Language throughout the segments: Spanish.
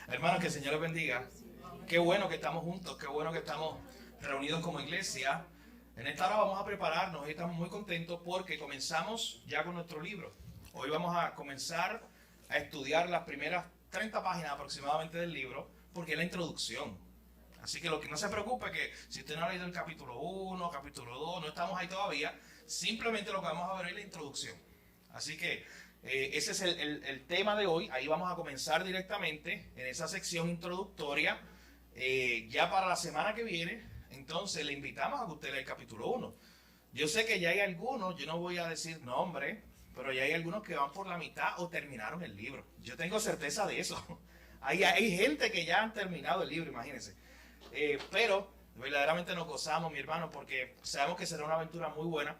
Hermanos, que el Señor les bendiga. Qué bueno que estamos juntos, qué bueno que estamos reunidos como iglesia. En esta hora vamos a prepararnos y estamos muy contentos porque comenzamos ya con nuestro libro. Hoy vamos a comenzar a estudiar las primeras 30 páginas aproximadamente del libro porque es la introducción. Así que lo que no se preocupe que si usted no ha leído el capítulo 1, capítulo 2, no estamos ahí todavía, simplemente lo que vamos a ver hoy es la introducción. Así que ese es el tema de hoy. Ahí vamos a comenzar directamente en esa sección introductoria. Ya para la semana que viene, entonces le invitamos a que usted lea el capítulo 1. Yo sé que ya hay algunos, yo no voy a decir nombre, pero ya hay algunos que van por la mitad o terminaron el libro. Yo tengo certeza de eso. Hay gente que ya han terminado el libro, imagínense. Pero verdaderamente nos gozamos, mi hermano, porque sabemos que será una aventura muy buena,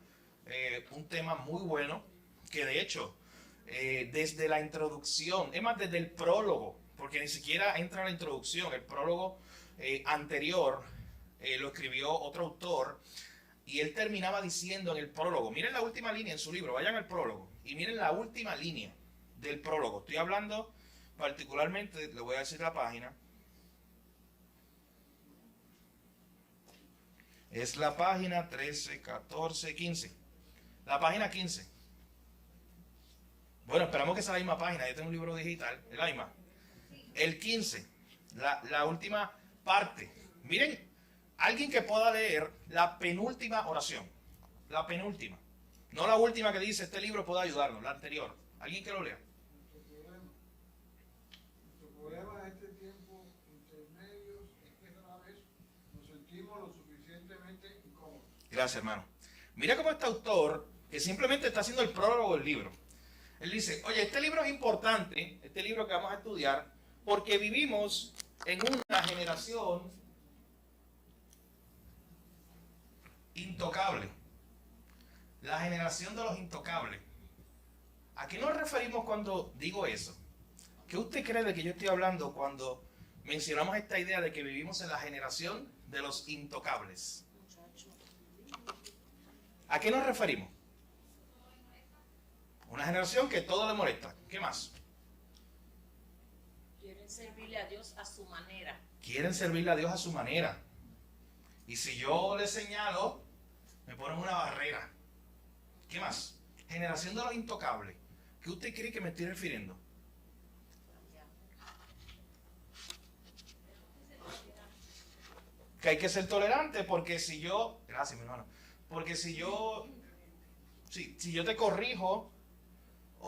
un tema muy bueno, que de hecho, desde la introducción, es más, desde el prólogo, porque ni siquiera entra la introducción, el prólogo anterior lo escribió otro autor, y él terminaba diciendo en el prólogo, miren la última línea en su libro, vayan al prólogo, y miren la última línea del prólogo. Estoy hablando particularmente, le voy a decir la página, es la página 13, 14, 15. La página 15. Bueno, esperamos que sea la misma página. Yo tengo un libro digital. Es la misma. El 15. La última parte. Miren, alguien que pueda leer la penúltima oración. La penúltima. No la última que dice este libro puede ayudarnos. La anterior. Alguien que lo lea. Nuestro problema en este tiempo intermedios es que cada vez nos sentimos lo suficientemente incómodos. Gracias, hermano. Mira cómo este autor, que simplemente está haciendo el prólogo del libro, él dice, oye, este libro es importante, este libro que vamos a estudiar, porque vivimos en una generación intocable. La generación de los intocables. ¿A qué nos referimos cuando digo eso? ¿Qué usted cree de que yo estoy hablando cuando mencionamos esta idea de que vivimos en la generación de los intocables? ¿A qué nos referimos? Una generación que todo le molesta. ¿Qué más? Quieren servirle a Dios a su manera. Quieren servirle a Dios a su manera. Y si yo le señalo, me ponen una barrera. ¿Qué más? Generación de los intocables. ¿Qué usted cree que me estoy refiriendo? Que hay que ser tolerante porque si yo... Gracias, mi hermano. Porque si yo te corrijo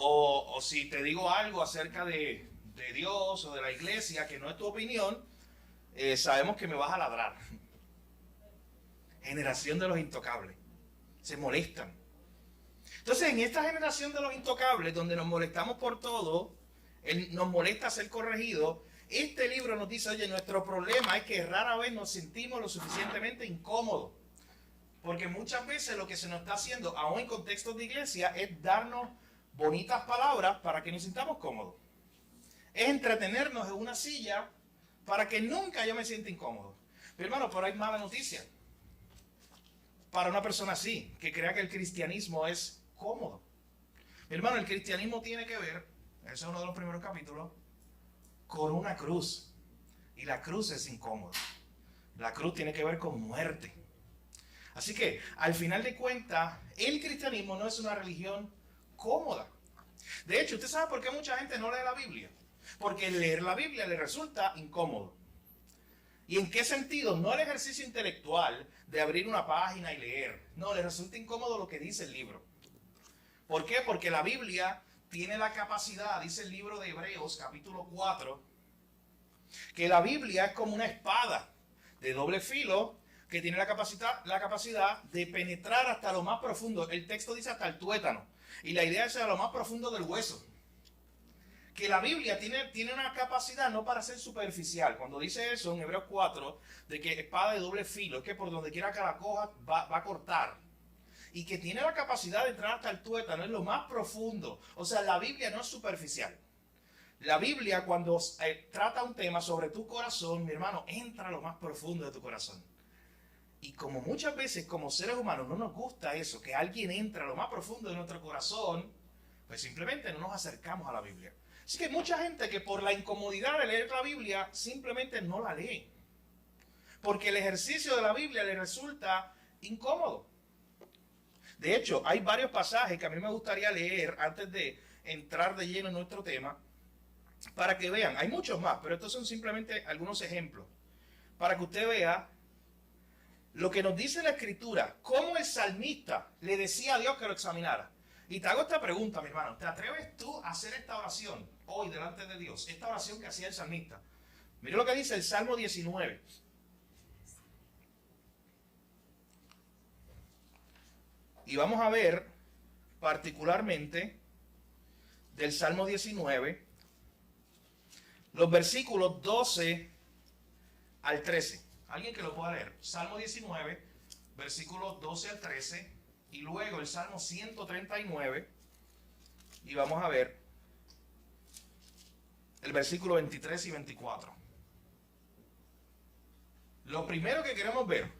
o si te digo algo acerca de Dios o de la iglesia que no es tu opinión, sabemos que me vas a ladrar. Generación de los intocables. Se molestan. Entonces, en esta generación de los intocables, donde nos molestamos por todo, nos molesta ser corregidos, este libro nos dice, oye, nuestro problema es que rara vez nos sentimos lo suficientemente incómodos. Porque muchas veces lo que se nos está haciendo, aún en contextos de iglesia, es darnos bonitas palabras para que nos sintamos cómodos. Es entretenernos en una silla para que nunca yo me sienta incómodo. Pero hermano, pero hay mala noticia. Para una persona así, que crea que el cristianismo es cómodo. Mi hermano, el cristianismo tiene que ver, ese es uno de los primeros capítulos, con una cruz. Y la cruz es incómoda. La cruz tiene que ver con muerte. Así que, al final de cuentas, el cristianismo no es una religión cómoda. De hecho, ¿usted sabe por qué mucha gente no lee la Biblia? Porque leer la Biblia le resulta incómodo. ¿Y en qué sentido? No el ejercicio intelectual de abrir una página y leer. No, le resulta incómodo lo que dice el libro. ¿Por qué? Porque la Biblia tiene la capacidad, dice el libro de Hebreos, capítulo 4, que la Biblia es como una espada de doble filo que tiene la capacidad de penetrar hasta lo más profundo. El texto dice hasta el tuétano. Y la idea es a lo más profundo del hueso. Que la Biblia tiene una capacidad no para ser superficial. Cuando dice eso en Hebreos 4, de que espada de doble filo, es que por donde quiera que la coja va a cortar. Y que tiene la capacidad de entrar hasta el tuétano, es lo más profundo. O sea, la Biblia no es superficial. La Biblia, cuando trata un tema sobre tu corazón, mi hermano, entra a lo más profundo de tu corazón. Y como muchas veces como seres humanos no nos gusta eso, que alguien entre a lo más profundo de nuestro corazón, pues simplemente no nos acercamos a la Biblia. Así que hay mucha gente que por la incomodidad de leer la Biblia simplemente no la lee. Porque el ejercicio de la Biblia le resulta incómodo. De hecho, hay varios pasajes que a mí me gustaría leer antes de entrar de lleno en nuestro tema, para que vean. Hay muchos más, pero estos son simplemente algunos ejemplos. Para que usted vea lo que nos dice la Escritura, cómo el salmista le decía a Dios que lo examinara. Y te hago esta pregunta, mi hermano. ¿Te atreves tú a hacer esta oración hoy delante de Dios? Esta oración que hacía el salmista. Mire lo que dice el Salmo 19. Y vamos a ver particularmente del Salmo 19, los versículos 12 al 13. ¿Alguien que lo pueda leer? Salmo 19, versículos 12 al 13, y luego el Salmo 139, y vamos a ver el versículo 23 y 24. Lo primero que queremos ver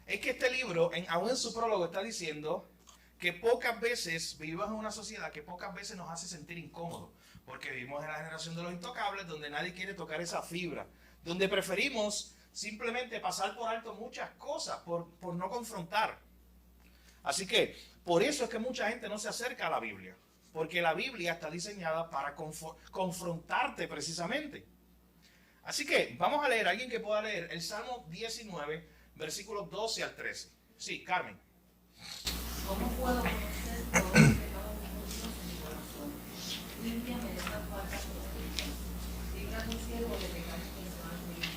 es que este libro, aún en su prólogo, está diciendo que pocas veces vivimos en una sociedad que pocas veces nos hace sentir incómodos, porque vivimos en la generación de los intocables, donde nadie quiere tocar esa fibra, donde preferimos simplemente pasar por alto muchas cosas, por no confrontar. Así que, por eso es que mucha gente no se acerca a la Biblia, porque la Biblia está diseñada para confrontarte precisamente. Así que, vamos a leer, alguien que pueda leer el Salmo 19, versículos 12 al 13. Sí, Carmen. ¿Cómo puedo conocer todos los pecados ocultos en mi corazón? Límpiame de estas faltas profundas. Líbrame un cielo de pecados personales.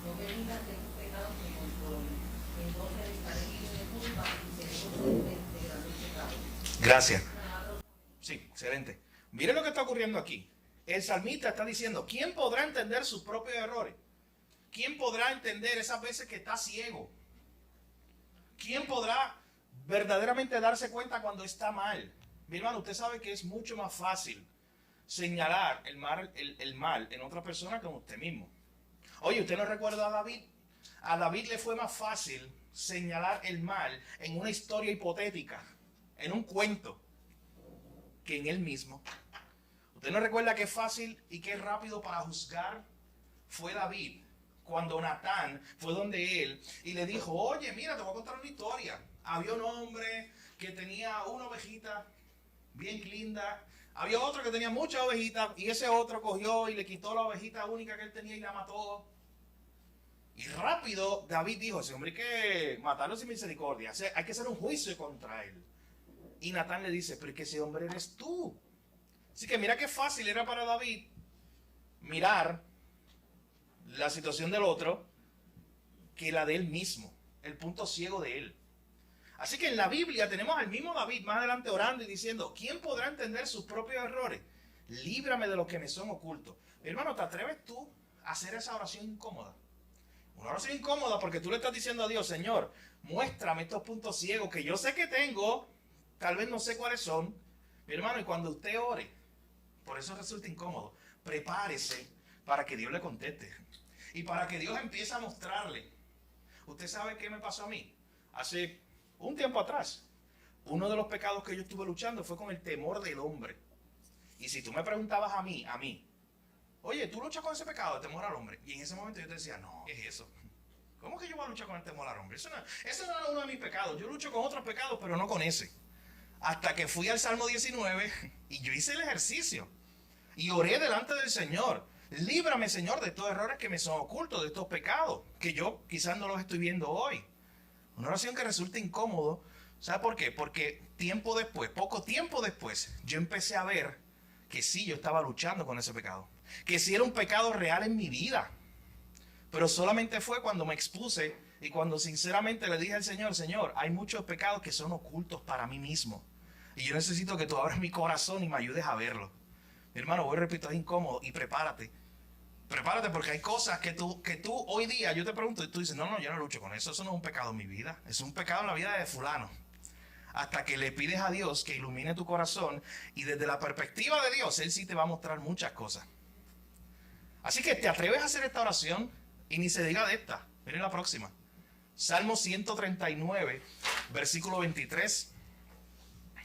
No permitas que tus pecados me controlen. Entonces estaré libre de culpa y seré consciente de grandes pecados. Gracias. Sí, excelente. Miren lo que está ocurriendo aquí. El salmista está diciendo, ¿quién podrá entender sus propios errores? ¿Quién podrá entender esas veces que está ciego? ¿Quién podrá verdaderamente darse cuenta cuando está mal? Mi hermano, usted sabe que es mucho más fácil señalar el mal en otra persona que en usted mismo. Oye, ¿usted no recuerda a David? A David le fue más fácil señalar el mal en una historia hipotética, en un cuento, que en él mismo. ¿Usted no recuerda qué fácil y qué rápido para juzgar fue David cuando Natán fue donde él y le dijo, oye, mira, te voy a contar una historia? Había un hombre que tenía una ovejita bien linda, había otro que tenía muchas ovejitas y ese otro cogió y le quitó la ovejita única que él tenía y la mató. Y rápido David dijo, ese hombre hay que matarlo sin misericordia, hay que hacer un juicio contra él. Y Natán le dice, pero es que ese hombre eres tú. Así que mira qué fácil era para David mirar la situación del otro que la de él mismo, el punto ciego de él. Así que en la Biblia tenemos al mismo David más adelante orando y diciendo, ¿quién podrá entender sus propios errores? Líbrame de los que me son ocultos. Mi hermano, ¿te atreves tú a hacer esa oración incómoda? Una oración incómoda porque tú le estás diciendo a Dios, Señor, muéstrame estos puntos ciegos que yo sé que tengo, tal vez no sé cuáles son. Mi hermano, y cuando usted ore, por eso resulta incómodo, prepárese para que Dios le conteste. Y para que Dios empiece a mostrarle. ¿Usted sabe qué me pasó a mí? Hace un tiempo atrás, uno de los pecados que yo estuve luchando fue con el temor del hombre. Y si tú me preguntabas a mí, oye, ¿tú luchas con ese pecado, el temor al hombre? Y en ese momento yo te decía, no, ¿qué es eso? ¿Cómo que yo voy a luchar con el temor al hombre? Ese no es uno de mis pecados. Yo lucho con otros pecados, pero no con ese. Hasta que fui al Salmo 19 y yo hice el ejercicio. Y oré delante del Señor. Líbrame, Señor, de estos errores que me son ocultos, de estos pecados, que yo quizás no los estoy viendo hoy. Una oración que resulta incómodo. ¿Sabe por qué? Porque tiempo después, poco tiempo después, yo empecé a ver que sí, yo estaba luchando con ese pecado. Que sí era un pecado real en mi vida. Pero solamente fue cuando me expuse y cuando sinceramente le dije al Señor, Señor, hay muchos pecados que son ocultos para mí mismo. Y yo necesito que tú abras mi corazón y me ayudes a verlo. Mi hermano, voy, repito, es incómodo y prepárate. Prepárate porque hay cosas que tú hoy día, yo te pregunto y tú dices, no, yo no lucho con eso. Eso no es un pecado en mi vida. Es un pecado en la vida de fulano. Hasta que le pides a Dios que ilumine tu corazón y desde la perspectiva de Dios, Él sí te va a mostrar muchas cosas. Así que te atreves a hacer esta oración y ni se diga de esta. Miren la próxima. Salmo 139, versículo 23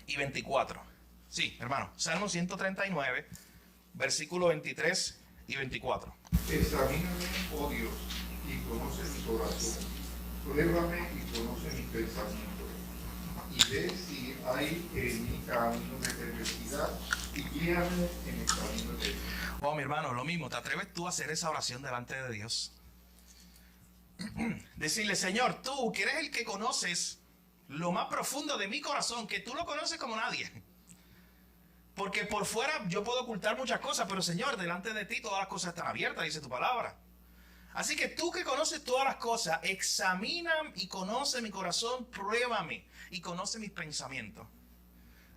y 24. Sí, hermano, Salmo 139, versículos 23 y 24. Examíname, oh Dios, y conoce mi corazón. Pruébame y conoce mis pensamientos. Y ve si hay en mi camino de perversidad y guíame en el camino de Dios. Oh, mi hermano, lo mismo. ¿Te atreves tú a hacer esa oración delante de Dios? Decirle, Señor, tú que eres el que conoces lo más profundo de mi corazón, que tú lo conoces como nadie. Porque por fuera yo puedo ocultar muchas cosas, pero Señor, delante de ti todas las cosas están abiertas, dice tu palabra. Así que tú que conoces todas las cosas, examina y conoce mi corazón, pruébame y conoce mis pensamientos.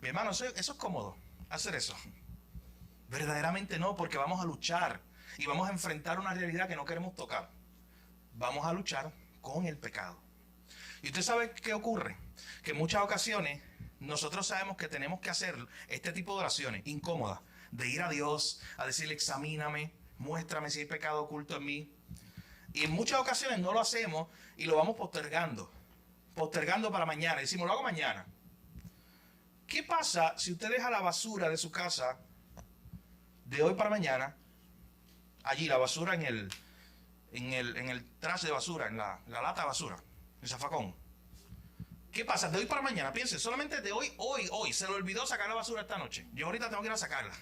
Mi hermano, eso es cómodo, hacer eso. Verdaderamente no, porque vamos a luchar y vamos a enfrentar una realidad que no queremos tocar. Vamos a luchar con el pecado. Y usted sabe qué ocurre, que en muchas ocasiones nosotros sabemos que tenemos que hacer este tipo de oraciones incómodas, de ir a Dios, a decirle, examíname, muéstrame si hay pecado oculto en mí. Y en muchas ocasiones no lo hacemos y lo vamos postergando para mañana. Decimos, lo hago mañana. ¿Qué pasa si usted deja la basura de su casa de hoy para mañana, allí la basura en el trash de basura, en la lata de basura, en el zafacón? ¿Qué pasa? De hoy para mañana, piense, solamente de hoy, se le olvidó sacar la basura esta noche. Yo ahorita tengo que ir a sacarla.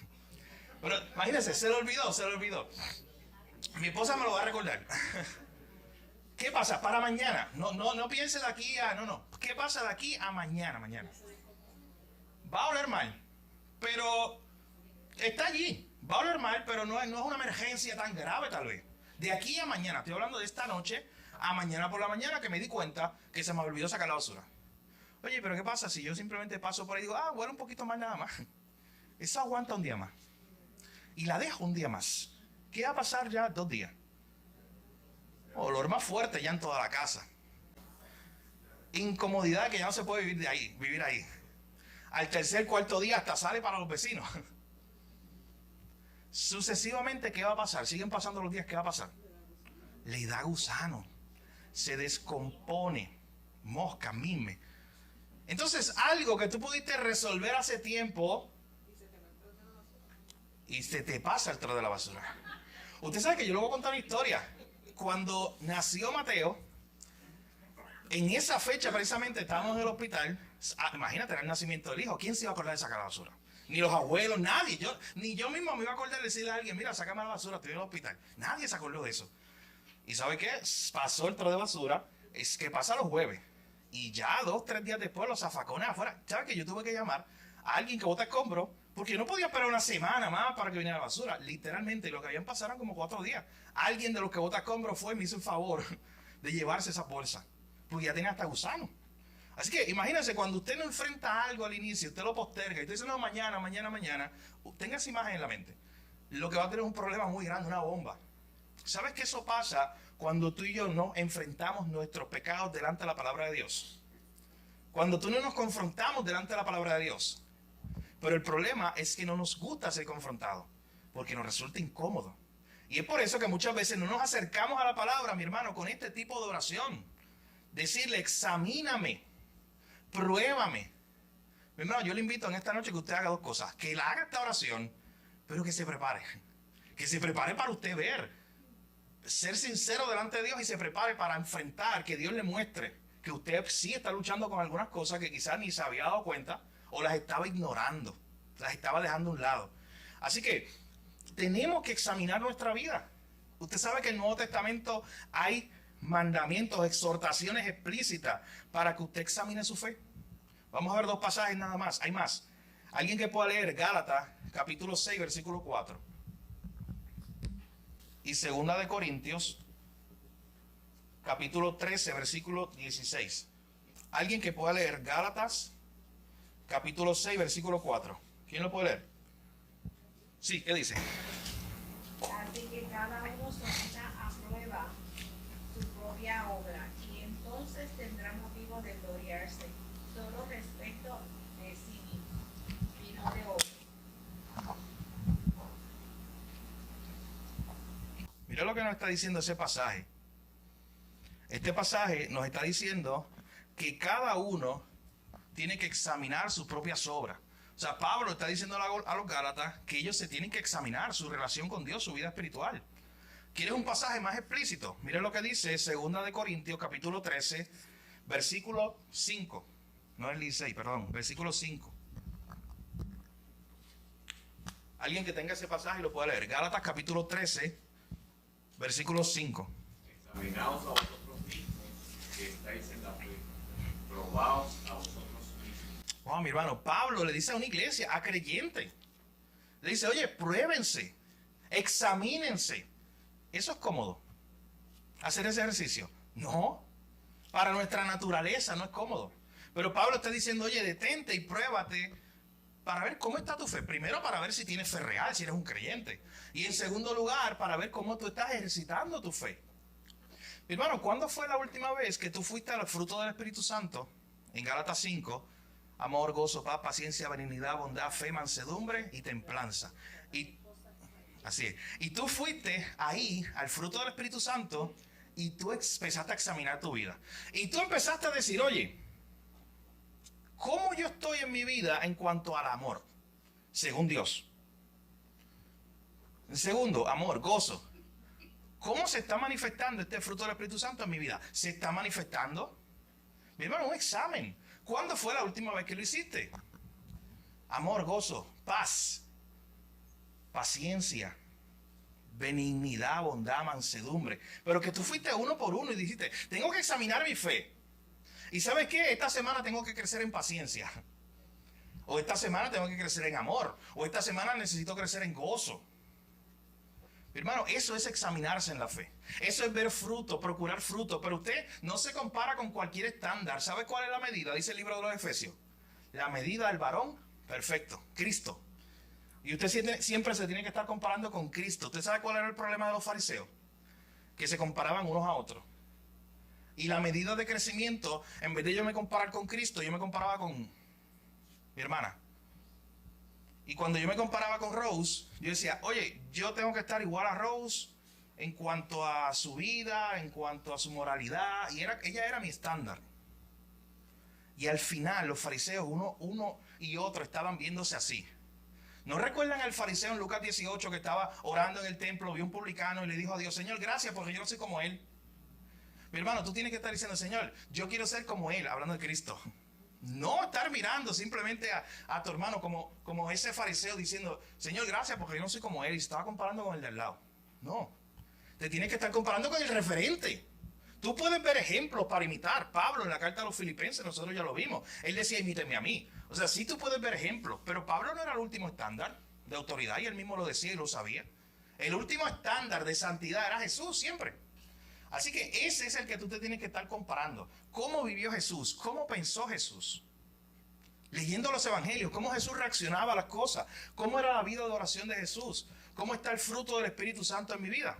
Pero imagínense, se le olvidó. Mi esposa me lo va a recordar. ¿Qué pasa? Para mañana. No piense de aquí a... No. ¿Qué pasa de aquí a mañana? Va a oler mal, pero está allí. Va a oler mal, pero no es una emergencia tan grave tal vez. De aquí a mañana, estoy hablando de esta noche a mañana por la mañana, que me di cuenta que se me olvidó sacar la basura. Oye, pero ¿qué pasa si yo simplemente paso por ahí y digo, huele un poquito más nada más? Eso aguanta un día más. Y la dejo un día más. ¿Qué va a pasar ya 2 días? Olor más fuerte ya en toda la casa. Incomodidad que ya no se puede vivir ahí. Al tercer, cuarto día hasta sale para los vecinos. Sucesivamente, ¿qué va a pasar? Siguen pasando los días, ¿qué va a pasar? Le da gusano. Se descompone. Mosca, mime. Entonces, algo que tú pudiste resolver hace tiempo y se te pasa el trozo de la basura. Usted sabe que yo le voy a contar una historia. Cuando nació Mateo, en esa fecha precisamente estábamos en el hospital. Imagínate, era el nacimiento del hijo. ¿Quién se iba a acordar de sacar la basura? Ni los abuelos, nadie. Ni yo mismo me iba a acordar de decirle a alguien, mira, sácame la basura, estoy en el hospital. Nadie se acordó de eso. ¿Y sabe qué? Pasó el trozo de basura. Es que pasa los jueves. Y ya 2, 3 días después los zafacones afuera. ¿Sabe que yo tuve que llamar a alguien que bota escombros? Porque no podía esperar una semana más para que viniera la basura. Literalmente, lo que habían pasado eran como 4 días. Alguien de los que bota escombros fue y me hizo el favor de llevarse esa bolsa. Porque ya tenía hasta gusano. Así que imagínense, cuando usted no enfrenta algo al inicio, usted lo posterga y usted dice, no, mañana, tenga esa imagen en la mente. Lo que va a tener es un problema muy grande, una bomba. ¿Sabes que eso pasa cuando tú y yo no enfrentamos nuestros pecados delante de la palabra de Dios? Cuando tú no nos confrontamos delante de la palabra de Dios. Pero el problema es que no nos gusta ser confrontados, porque nos resulta incómodo. Y es por eso que muchas veces no nos acercamos a la palabra, mi hermano, con este tipo de oración. Decirle, examíname, pruébame. Mi hermano, yo le invito en esta noche que usted haga 2 cosas. Que la haga esta oración, pero que se prepare. Que se prepare para usted ver. Ser sincero delante de Dios y se prepare para enfrentar, que Dios le muestre que usted sí está luchando con algunas cosas que quizás ni se había dado cuenta o las estaba ignorando, las estaba dejando a un lado. Así que tenemos que examinar nuestra vida. Usted sabe que en el Nuevo Testamento hay mandamientos, exhortaciones explícitas para que usted examine su fe. Vamos a ver 2 pasajes nada más, hay más. Alguien que pueda leer Gálatas capítulo 6 versículo 4 y 2 de Corintios capítulo 13 versículo 16. Alguien que pueda leer Gálatas capítulo 6 versículo 4. ¿Quién lo puede leer? Sí, ¿qué dice? Así que cada uno someta a prueba su propia obra y entonces tendrá motivo de gloriarse solo respecto de sí mismo y no de otro. Mira lo que nos está diciendo ese pasaje. Este pasaje nos está diciendo que cada uno tiene que examinar sus propias obras. O sea, Pablo está diciendo a los Gálatas que ellos se tienen que examinar su relación con Dios, su vida espiritual. ¿Quieres un pasaje más explícito? Miren lo que dice 2 de Corintios, capítulo 13, versículo 5. No es el 16, perdón, versículo 5. Alguien que tenga ese pasaje lo puede leer. Gálatas, capítulo 13, versículo 5. Examinaos a vosotros mismos que estáis en la fe. Probaos a vosotros mismos. Wow, mi hermano, Pablo le dice a una iglesia, a creyente, le dice, oye, pruébense, examínense. ¿Eso es cómodo? ¿Hacer ese ejercicio? No. Para nuestra naturaleza no es cómodo. Pero Pablo está diciendo, oye, detente y pruébate para ver cómo está tu fe. Primero, para ver si tienes fe real, si eres un creyente. Y en segundo lugar, para ver cómo tú estás ejercitando tu fe. Mi hermano, ¿cuándo fue la última vez que tú fuiste al fruto del Espíritu Santo? En Gálatas 5, amor, gozo, paz, paciencia, benignidad, bondad, fe, mansedumbre y templanza. Y así es. Y tú fuiste ahí al fruto del Espíritu Santo y tú empezaste a examinar tu vida. Y tú empezaste a decir, oye, ¿cómo yo estoy en mi vida en cuanto al amor? Según Dios. En segundo, amor, gozo. ¿Cómo se está manifestando este fruto del Espíritu Santo en mi vida? ¿Se está manifestando? Mi hermano, un examen. ¿Cuándo fue la última vez que lo hiciste? Amor, gozo, paz, paciencia, benignidad, bondad, mansedumbre. Pero que tú fuiste uno por uno y dijiste, tengo que examinar mi fe. ¿Y sabes qué? Esta semana tengo que crecer en paciencia. O esta semana tengo que crecer en amor. O esta semana necesito crecer en gozo. Mi hermano, eso es examinarse en la fe. Eso es ver fruto, procurar fruto. Pero usted no se compara con cualquier estándar. ¿Sabe cuál es la medida? Dice el libro de los Efesios. La medida del varón perfecto, Cristo. Y usted siempre se tiene que estar comparando con Cristo. ¿Usted sabe cuál era el problema de los fariseos? Que se comparaban unos a otros. Y la medida de crecimiento, en vez de yo me comparar con Cristo, yo me comparaba con mi hermana. Y cuando yo me comparaba con Rose, yo decía, oye, yo tengo que estar igual a Rose en cuanto a su vida, en cuanto a su moralidad. Y ella era mi estándar. Y al final los fariseos, uno y otro, estaban viéndose así. ¿No recuerdan al fariseo en Lucas 18 que estaba orando en el templo, vio un publicano y le dijo a Dios, Señor, gracias porque yo no soy como él? Mi hermano, tú tienes que estar diciendo, Señor, yo quiero ser como él, hablando de Cristo. No estar mirando simplemente a tu hermano como ese fariseo diciendo, Señor, gracias porque yo no soy como él y se estaba comparando con el de al lado. No, te tienes que estar comparando con el referente. Tú puedes ver ejemplos para imitar. Pablo en la carta a los Filipenses, nosotros ya lo vimos. Él decía, imíteme a mí. O sea, sí tú puedes ver ejemplos, pero Pablo no era el último estándar de autoridad y él mismo lo decía y lo sabía. El último estándar de santidad era Jesús siempre. Así que ese es el que tú te tienes que estar comparando. ¿Cómo vivió Jesús? ¿Cómo pensó Jesús? Leyendo los evangelios, cómo Jesús reaccionaba a las cosas. ¿Cómo era la vida de oración de Jesús? ¿Cómo está el fruto del Espíritu Santo en mi vida?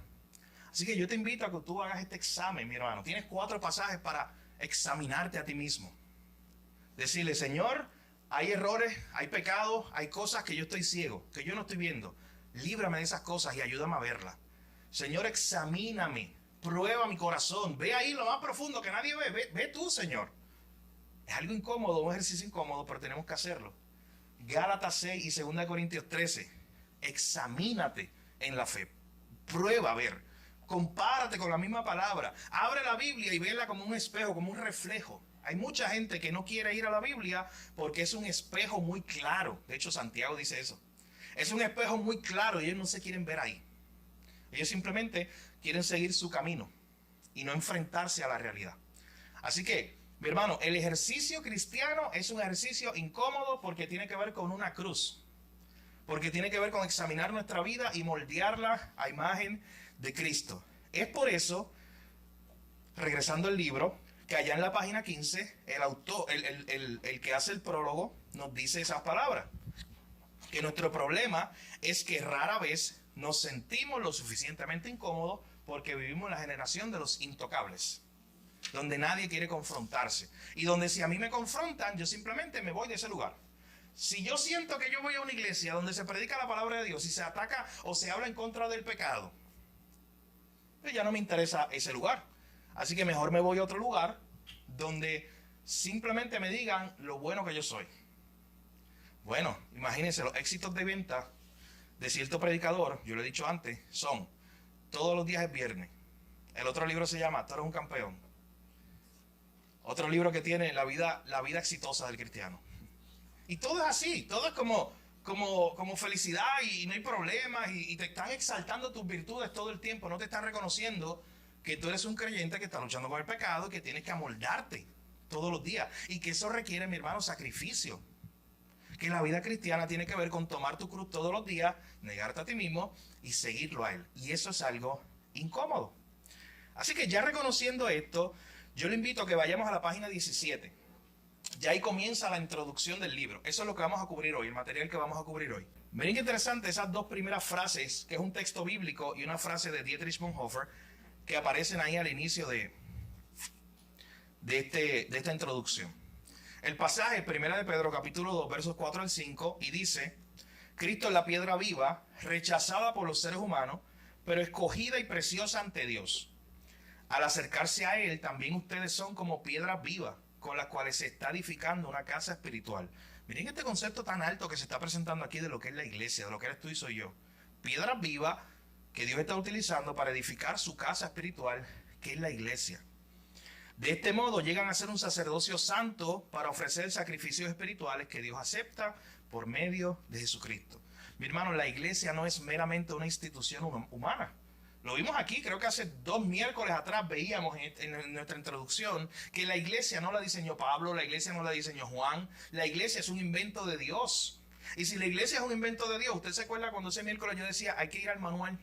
Así que yo te invito a que tú hagas este examen, mi hermano. Tienes 4 pasajes para examinarte a ti mismo. Decirle, Señor, hay errores, hay pecados, hay cosas que yo estoy ciego, que yo no estoy viendo. Líbrame de esas cosas y ayúdame a verlas. Señor, examíname. Prueba mi corazón. Ve ahí lo más profundo que nadie ve. Ve tú, Señor. Es algo incómodo, un ejercicio incómodo, pero tenemos que hacerlo. Gálatas 6 y 2 Corintios 13. Examínate en la fe. Prueba a ver. Compárate con la misma palabra. Abre la Biblia y vela como un espejo, como un reflejo. Hay mucha gente que no quiere ir a la Biblia porque es un espejo muy claro. De hecho, Santiago dice eso. Es un espejo muy claro y ellos no se quieren ver ahí. Ellos simplemente quieren seguir su camino y no enfrentarse a la realidad. Así que, mi hermano, el ejercicio cristiano es un ejercicio incómodo porque tiene que ver con una cruz. Porque tiene que ver con examinar nuestra vida y moldearla a imagen de Cristo. Es por eso, regresando al libro, que allá en la página 15, el autor, el que hace el prólogo, nos dice esas palabras. Que nuestro problema es que rara vez nos sentimos lo suficientemente incómodos porque vivimos en la generación de los intocables, donde nadie quiere confrontarse y donde si a mí me confrontan, yo simplemente me voy de ese lugar. Si yo siento que yo voy a una iglesia donde se predica la palabra de Dios y se ataca o se habla en contra del pecado, pues ya no me interesa ese lugar. Así que mejor me voy a otro lugar donde simplemente me digan lo bueno que yo soy. Bueno, imagínense, los éxitos de venta de cierto predicador, yo lo he dicho antes, son todos los días es viernes. El otro libro se llama Tú eres un campeón. Otro libro que tiene la vida exitosa del cristiano. Y todo es así, todo es como felicidad y no hay problemas y te están exaltando tus virtudes todo el tiempo, no te están reconociendo que tú eres un creyente que está luchando con el pecado, que tienes que amoldarte todos los días y que eso requiere, mi hermano, sacrificio. Que la vida cristiana tiene que ver con tomar tu cruz todos los días, negarte a ti mismo y seguirlo a Él. Y eso es algo incómodo. Así que ya reconociendo esto, yo le invito a que vayamos a la página 17. Ya ahí comienza la introducción del libro. Eso es lo que vamos a cubrir hoy, el material que vamos a cubrir hoy. Miren qué interesante esas dos primeras frases, que es un texto bíblico y una frase de Dietrich Bonhoeffer, que aparecen ahí al inicio de esta introducción. El pasaje, 1 de Pedro, capítulo 2, versos 4 al 5, y dice: Cristo es la piedra viva, rechazada por los seres humanos, pero escogida y preciosa ante Dios. Al acercarse a Él, también ustedes son como piedras vivas, con las cuales se está edificando una casa espiritual. Miren este concepto tan alto que se está presentando aquí de lo que es la iglesia, de lo que eres tú y soy yo. Piedras vivas que Dios está utilizando para edificar su casa espiritual, que es la iglesia. De este modo llegan a ser un sacerdocio santo para ofrecer sacrificios espirituales que Dios acepta por medio de Jesucristo. Mi hermano, la iglesia no es meramente una institución humana. Lo vimos aquí, creo que hace 2 miércoles atrás veíamos en nuestra introducción que la iglesia no la diseñó Pablo, la iglesia no la diseñó Juan, la iglesia es un invento de Dios. Y si la iglesia es un invento de Dios, ¿usted se acuerda cuando ese miércoles yo decía hay que ir al manual?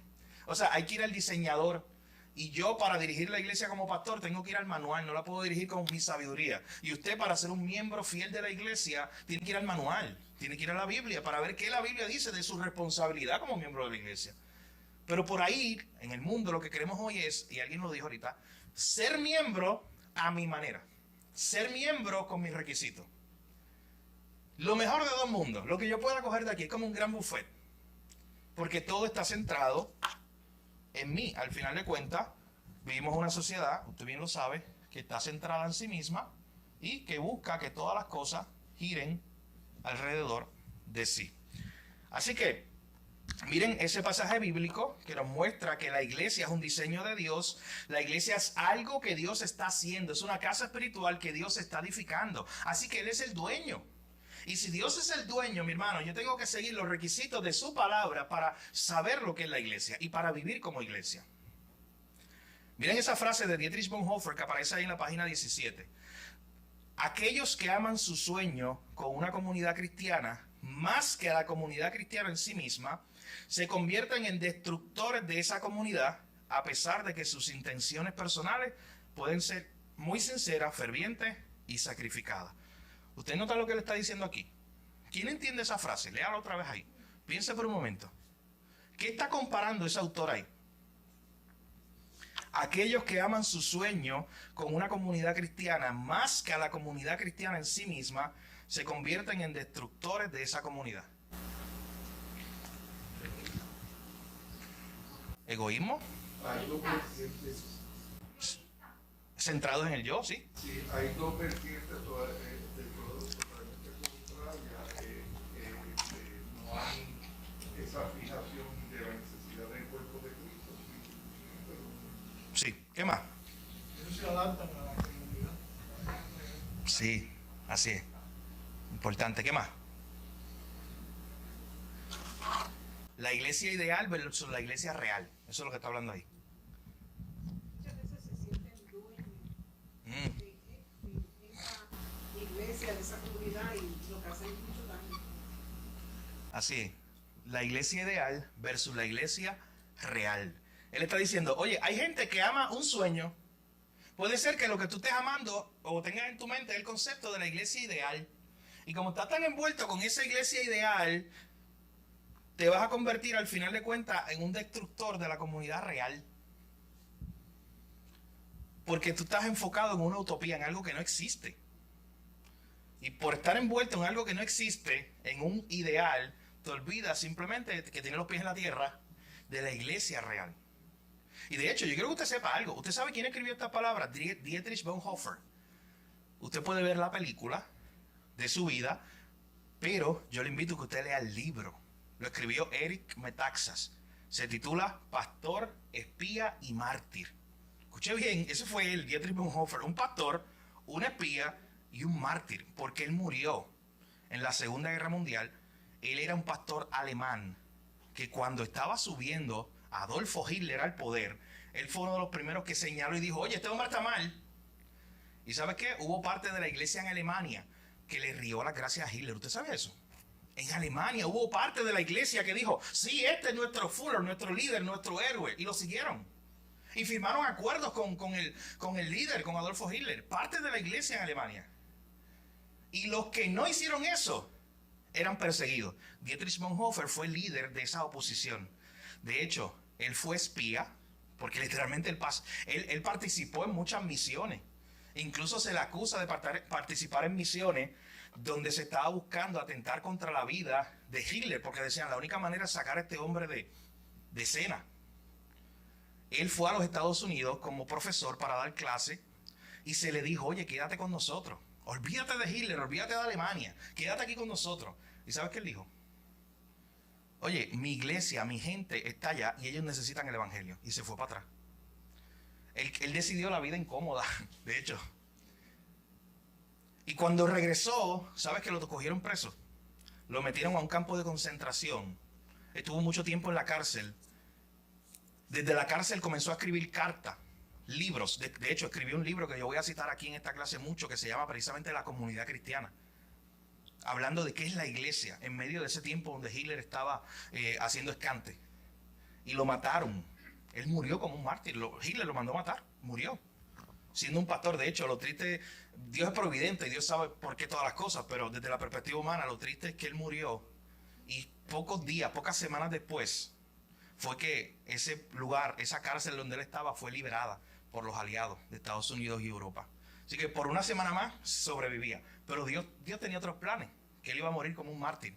O sea, hay que ir al diseñador. Y yo para dirigir la iglesia como pastor tengo que ir al manual, no la puedo dirigir con mi sabiduría. Y usted para ser un miembro fiel de la iglesia tiene que ir al manual, tiene que ir a la Biblia para ver qué la Biblia dice de su responsabilidad como miembro de la iglesia. Pero por ahí, en el mundo, lo que queremos hoy es, y alguien lo dijo ahorita, ser miembro a mi manera. Ser miembro con mis requisitos. Lo mejor de 2 mundos, lo que yo pueda coger de aquí es como un gran buffet. Porque todo está centrado en mí. Al final de cuentas, vivimos una sociedad, usted bien lo sabe, que está centrada en sí misma y que busca que todas las cosas giren alrededor de sí. Así que, miren ese pasaje bíblico que nos muestra que la iglesia es un diseño de Dios. La iglesia es algo que Dios está haciendo. Es una casa espiritual que Dios está edificando. Así que Él es el dueño. Y si Dios es el dueño, mi hermano, yo tengo que seguir los requisitos de su palabra para saber lo que es la iglesia y para vivir como iglesia. Miren esa frase de Dietrich Bonhoeffer que aparece ahí en la página 17. Aquellos que aman su sueño con una comunidad cristiana más que a la comunidad cristiana en sí misma, se convierten en destructores de esa comunidad, a pesar de que sus intenciones personales pueden ser muy sinceras, fervientes y sacrificadas. ¿Usted nota lo que le está diciendo aquí? ¿Quién entiende esa frase? Léala otra vez ahí. Piense por un momento. ¿Qué está comparando ese autor ahí? Aquellos que aman su sueño con una comunidad cristiana más que a la comunidad cristiana en sí misma, se convierten en destructores de esa comunidad. ¿Egoísmo? Hay 2 vertientes. Centrados en el yo, ¿sí? Sí, hay 2 vertientes totalmente contrarias. No hay esa fijación de la necesidad del cuerpo de Cristo. Sí. ¿Qué más? Ellos se adaptan a la comunidad. Sí, así es. Importante. ¿Qué más? La iglesia ideal versus la iglesia real. Eso es lo que está hablando ahí. Muchas veces se sienten dueños de esa iglesia, de esa comunidad, y lo que hacen es mucho daño. Así es. La iglesia ideal versus la iglesia real. Él está diciendo, oye, hay gente que ama un sueño. Puede ser que lo que tú estés amando o tengas en tu mente es el concepto de la iglesia ideal. Y como estás tan envuelto con esa iglesia ideal, te vas a convertir al final de cuentas en un destructor de la comunidad real. Porque tú estás enfocado en una utopía, en algo que no existe. Y por estar envuelto en algo que no existe, en un ideal, te olvidas simplemente que tiene los pies en la tierra de la iglesia real. Y de hecho, yo quiero que usted sepa algo. ¿Usted sabe quién escribió estas palabras? Dietrich Bonhoeffer. Usted puede ver la película de su vida Pero yo le invito a que usted lea el libro. Lo escribió Eric Metaxas. Se titula Pastor, Espía y Mártir. Escuche bien, ese fue él, Dietrich Bonhoeffer, un pastor, un espía y un mártir, porque él murió en la Segunda Guerra Mundial. Él era un pastor alemán que cuando estaba subiendo Adolfo Hitler al poder, él fue uno de los primeros que señaló y dijo, oye, este hombre está mal. ¿Y sabe qué? Hubo parte de la iglesia en Alemania que le rió las gracias a Hitler. ¿Usted sabe eso? En Alemania hubo parte de la iglesia que dijo, sí, este es nuestro Führer, nuestro líder, nuestro héroe. Y lo siguieron. Y firmaron acuerdos con el líder, con Adolfo Hitler. Parte de la iglesia en Alemania. Y los que no hicieron eso eran perseguidos. Dietrich Bonhoeffer fue el líder de esa oposición. De hecho, él fue espía, porque literalmente él participó en muchas misiones. Incluso se le acusa de participar en misiones donde se estaba buscando atentar contra la vida de Hitler, porque decían, la única manera es sacar a este hombre de escena. Él fue a los Estados Unidos como profesor para dar clase y se le dijo, oye, quédate con nosotros. Olvídate de Hitler, olvídate de Alemania, quédate aquí con nosotros. ¿Y sabes qué él dijo? Oye, mi iglesia, mi gente está allá y ellos necesitan el evangelio. Y se fue para atrás. Él decidió la vida incómoda, de hecho. Y cuando regresó, ¿sabes que lo cogieron preso? Lo metieron a un campo de concentración. Estuvo mucho tiempo en la cárcel. Desde la cárcel comenzó a escribir cartas, libros. De hecho, escribió un libro que yo voy a citar aquí en esta clase mucho, que se llama precisamente La Comunidad Cristiana. Hablando de qué es la iglesia en medio de ese tiempo donde Hitler estaba haciendo escante. Y lo mataron. Él murió como un mártir. Hitler lo mandó a matar. Murió. Siendo un pastor. De hecho, lo triste, Dios es providente y Dios sabe por qué todas las cosas, pero desde la perspectiva humana, lo triste es que él murió y pocos días, pocas semanas después, fue que ese lugar, esa cárcel donde él estaba, fue liberada por los aliados de Estados Unidos y Europa. Así que por una semana más sobrevivía. Pero Dios tenía otros planes, que él iba a morir como un mártir.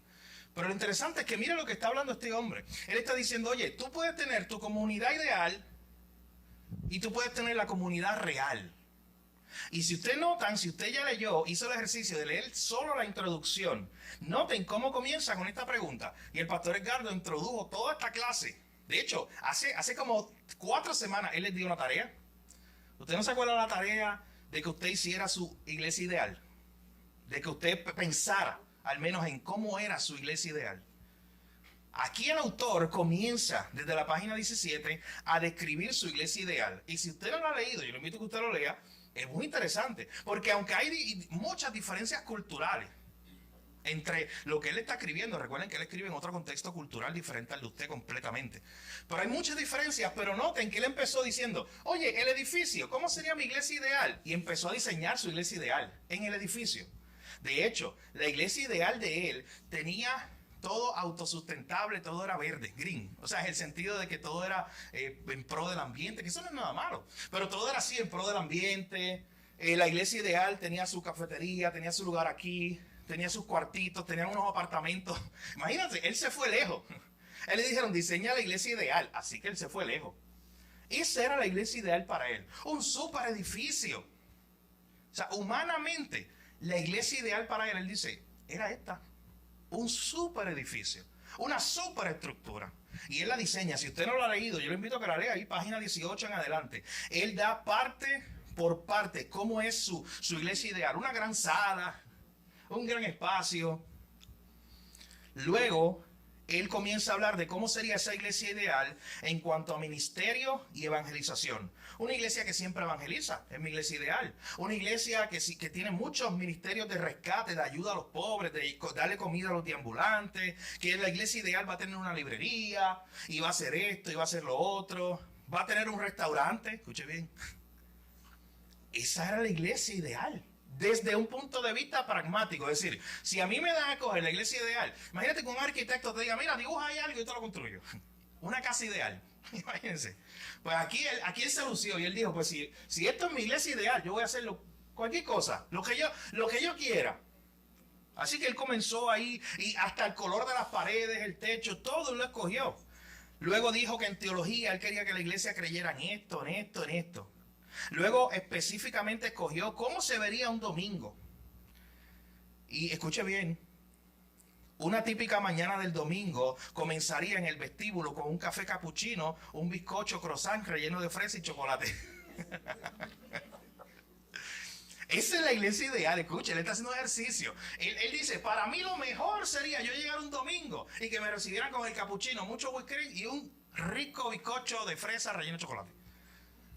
Pero lo interesante es que mire lo que está hablando este hombre. Él está diciendo, oye, tú puedes tener tu comunidad ideal y tú puedes tener la comunidad real. Y si ustedes notan, si usted ya leyó, hizo el ejercicio de leer solo la introducción, noten cómo comienza con esta pregunta. Y el pastor Edgardo introdujo toda esta clase. De hecho, hace como 4 semanas él les dio una tarea. ¿Usted no se acuerda de la tarea de que usted hiciera su iglesia ideal? De que usted pensara al menos en cómo era su iglesia ideal. Aquí el autor comienza desde la página 17 a describir su iglesia ideal. Y si usted no lo ha leído, yo le invito a que usted lo lea, es muy interesante. Porque aunque hay muchas diferencias culturales entre lo que él está escribiendo, recuerden que él escribe en otro contexto cultural diferente al de usted completamente. Pero hay muchas diferencias, pero noten que él empezó diciendo, oye, el edificio, ¿cómo sería mi iglesia ideal? Y empezó a diseñar su iglesia ideal en el edificio. De hecho, la iglesia ideal de él tenía todo autosustentable, todo era verde, green. O sea, en el sentido de que todo era en pro del ambiente, que eso no es nada malo. Pero todo era así, en pro del ambiente. La iglesia ideal tenía su cafetería, tenía su lugar aquí, tenía sus cuartitos, tenía unos apartamentos. Imagínate, él se fue lejos. Él le dijeron, diseña la iglesia ideal. Así que él se fue lejos. Esa era la iglesia ideal para él. Un super edificio. O sea, humanamente, la iglesia ideal para él dice, era esta. Un super edificio. Una super estructura. Y él la diseña. Si usted no lo ha leído, yo le invito a que la lea ahí, página 18 en adelante. Él da parte por parte cómo es su iglesia ideal. Una gran sala, un gran espacio. Luego, él comienza a hablar de cómo sería esa iglesia ideal en cuanto a ministerio y evangelización. Una iglesia que siempre evangeliza, es mi iglesia ideal. Una iglesia que tiene muchos ministerios de rescate, de ayuda a los pobres, de darle comida a los deambulantes, que la iglesia ideal va a tener una librería, y va a hacer esto, y va a hacer lo otro, va a tener un restaurante, escuche bien. Esa era la iglesia ideal. Desde un punto de vista pragmático, es decir, si a mí me dan a coger la iglesia ideal, imagínate que un arquitecto te diga, mira, dibuja ahí algo y te lo construyo. Una casa ideal, imagínense. Pues aquí él se lució y él dijo, pues si esto es mi iglesia ideal, yo voy a hacer cualquier cosa, lo que yo quiera. Así que él comenzó ahí y hasta el color de las paredes, el techo, todo lo escogió. Luego dijo que en teología él quería que la iglesia creyera en esto, en esto, en esto. Luego específicamente escogió cómo se vería un domingo. Y escuche bien, Una típica mañana del domingo comenzaría en el vestíbulo con un café cappuccino, un bizcocho croissant relleno de fresa y chocolate. Esa es la iglesia ideal. Escucha, él está haciendo ejercicio. Él dice, para mí lo mejor sería yo llegar un domingo y que me recibieran con el cappuccino, mucho whipped cream y un rico bizcocho de fresa relleno de chocolate.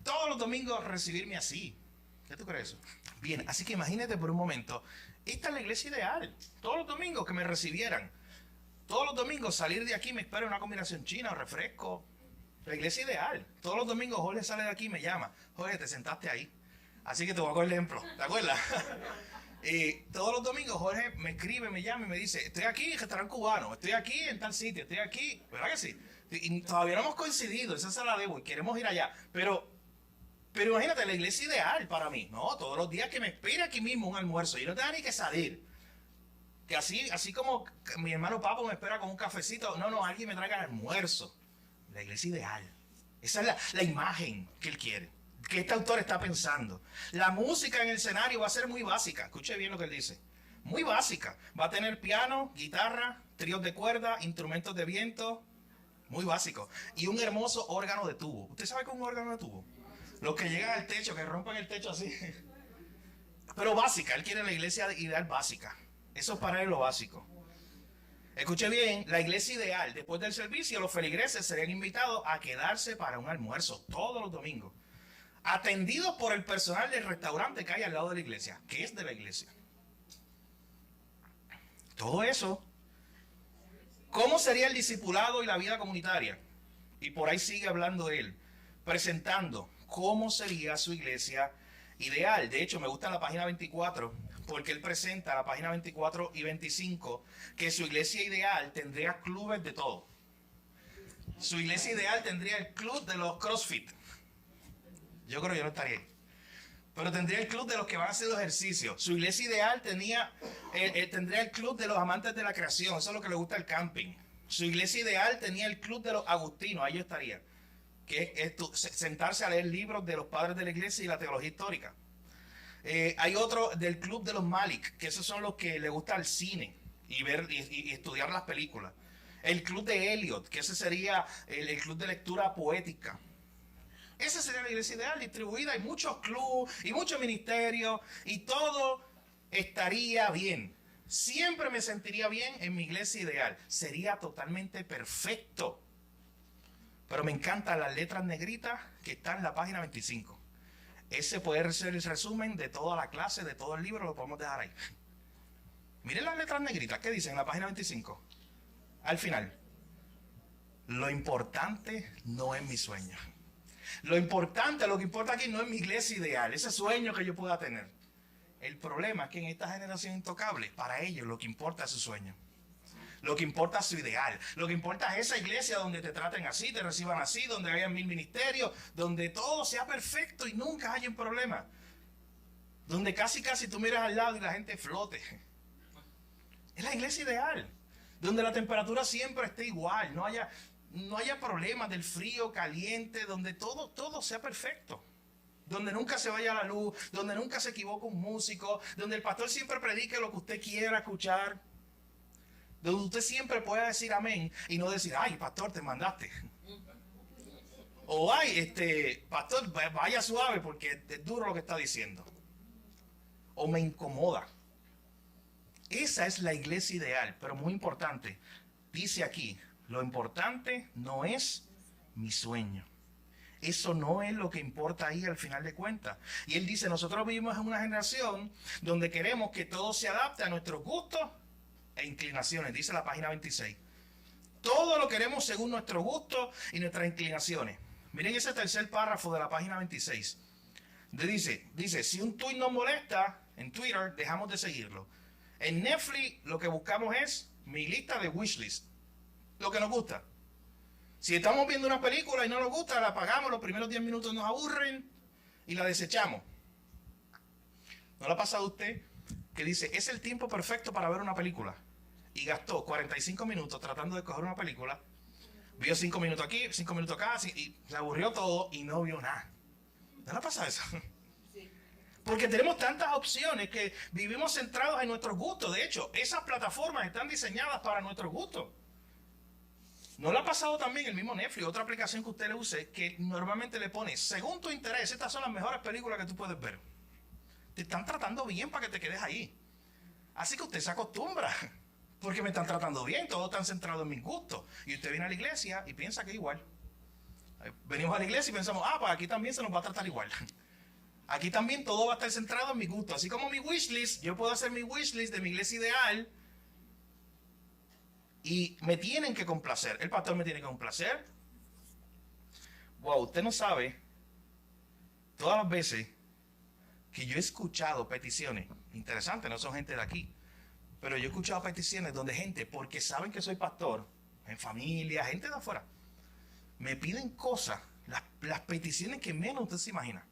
Todos los domingos recibirme así. ¿Qué tú crees eso? Bien, así que imagínate por un momento, esta es la iglesia ideal. Todos los domingos que me recibieran. Todos los domingos salir de aquí me espera una combinación china o refresco. La iglesia ideal. Todos los domingos Jorge sale de aquí y me llama. Jorge, te sentaste ahí. Así que te voy a coger el ejemplo. ¿Te acuerdas? Todos los domingos Jorge me escribe, me llama y me dice, estoy aquí en restaurante cubano, estoy aquí en tal sitio, estoy aquí. ¿Verdad que sí? Y todavía no hemos coincidido, esa se la debo y queremos ir allá. Pero imagínate, la iglesia ideal para mí. No, todos los días que me espera aquí mismo un almuerzo. Yo no tengo ni que salir. Que así como mi hermano Papo me espera con un cafecito. No, alguien me traiga el almuerzo. La iglesia ideal. Esa es la imagen que él quiere. Que este autor está pensando. La música en el escenario va a ser muy básica. Escuche bien lo que él dice. Muy básica. Va a tener piano, guitarra, tríos de cuerda, instrumentos de viento. Muy básico. Y un hermoso órgano de tubo. ¿Usted sabe qué es un órgano de tubo? Los que llegan al techo, que rompen el techo así. Pero básica. Él quiere la iglesia ideal básica. Eso es para él lo básico. Escuche bien, la iglesia ideal. Después del servicio, los feligreses serían invitados a quedarse para un almuerzo todos los domingos. Atendidos por el personal del restaurante que hay al lado de la iglesia, que es de la iglesia. Todo eso. ¿Cómo sería el discipulado y la vida comunitaria? Y por ahí sigue hablando él, presentando cómo sería su iglesia ideal. De hecho, me gusta la página 24, porque él presenta la página 24 y 25, que su iglesia ideal tendría clubes de todo. Su iglesia ideal tendría el club de los CrossFit. Yo creo que yo no estaría ahí. Pero tendría el club de los que van a hacer los ejercicios. Su iglesia ideal tendría el club de los amantes de la creación. Eso es lo que le gusta el camping. Su iglesia ideal tenía el club de los agustinos. Ahí yo estaría. Que es sentarse a leer libros de los padres de la iglesia y la teología histórica. Hay otro del club de los Malik, que esos son los que le gusta el cine y ver y estudiar las películas. El club de Eliot, que ese sería el club de lectura poética. Esa sería la iglesia ideal distribuida. Hay muchos clubes y muchos ministerios y todo estaría bien. Siempre me sentiría bien en mi iglesia ideal. Sería totalmente perfecto. Pero me encantan las letras negritas que están en la página 25. Ese puede ser el resumen de toda la clase, de todo el libro, lo podemos dejar ahí. Miren las letras negritas, ¿qué dicen en la página 25? Al final. Lo importante no es mi sueño. Lo que importa aquí no es mi iglesia ideal, ese sueño que yo pueda tener. El problema es que en esta generación intocable, para ellos lo que importa es su sueño. Lo que importa es su ideal. Lo que importa es esa iglesia donde te traten así, te reciban así, donde haya 1000 ministerios, donde todo sea perfecto y nunca haya un problema. Donde casi tú miras al lado y la gente flote. Es la iglesia ideal. Donde la temperatura siempre esté igual, no haya problemas del frío, caliente, donde todo sea perfecto. Donde nunca se vaya la luz, donde nunca se equivoque un músico, donde el pastor siempre predique lo que usted quiera escuchar. Donde usted siempre pueda decir amén y no decir, ay, pastor, te mandaste. O ay, pastor, vaya suave porque es duro lo que está diciendo. O me incomoda. Esa es la iglesia ideal, pero muy importante. Dice aquí, lo importante no es mi sueño. Eso no es lo que importa ahí al final de cuentas. Y él dice, nosotros vivimos en una generación donde queremos que todo se adapte a nuestros gustos e inclinaciones, dice la página 26. Todo lo queremos según nuestros gustos y nuestras inclinaciones. Miren ese tercer párrafo de la página 26. Dice, si un tuit nos molesta en Twitter, dejamos de seguirlo. En Netflix lo que buscamos es mi lista de wishlist. Lo que nos gusta. Si estamos viendo una película y no nos gusta, la apagamos, los primeros 10 minutos nos aburren y la desechamos. ¿No le ha pasado a usted que dice, es el tiempo perfecto para ver una película? Y gastó 45 minutos tratando de coger una película, vio 5 minutos aquí, 5 minutos acá, y se aburrió todo y no vio nada. ¿No le ha pasado eso? Sí. Porque tenemos tantas opciones que vivimos centrados en nuestros gustos. De hecho, esas plataformas están diseñadas para nuestros gustos. ¿No le ha pasado también el mismo Netflix, otra aplicación que usted le use, que normalmente le pone, según tu interés, estas son las mejores películas que tú puedes ver? Te están tratando bien para que te quedes ahí. Así que usted se acostumbra, porque me están tratando bien, todos están centrados en mis gustos. Y usted viene a la iglesia y piensa que es igual. Venimos a la iglesia y pensamos, pues aquí también se nos va a tratar igual. Aquí también todo va a estar centrado en mi gusto. Así como mi wishlist, yo puedo hacer mi wishlist de mi iglesia ideal y me tienen que complacer. El pastor me tiene que complacer. Wow, usted no sabe todas las veces que yo he escuchado peticiones interesantes, no son gente de aquí, pero yo he escuchado peticiones donde gente, porque saben que soy pastor, en familia, gente de afuera, me piden cosas, las peticiones que menos usted se imagina.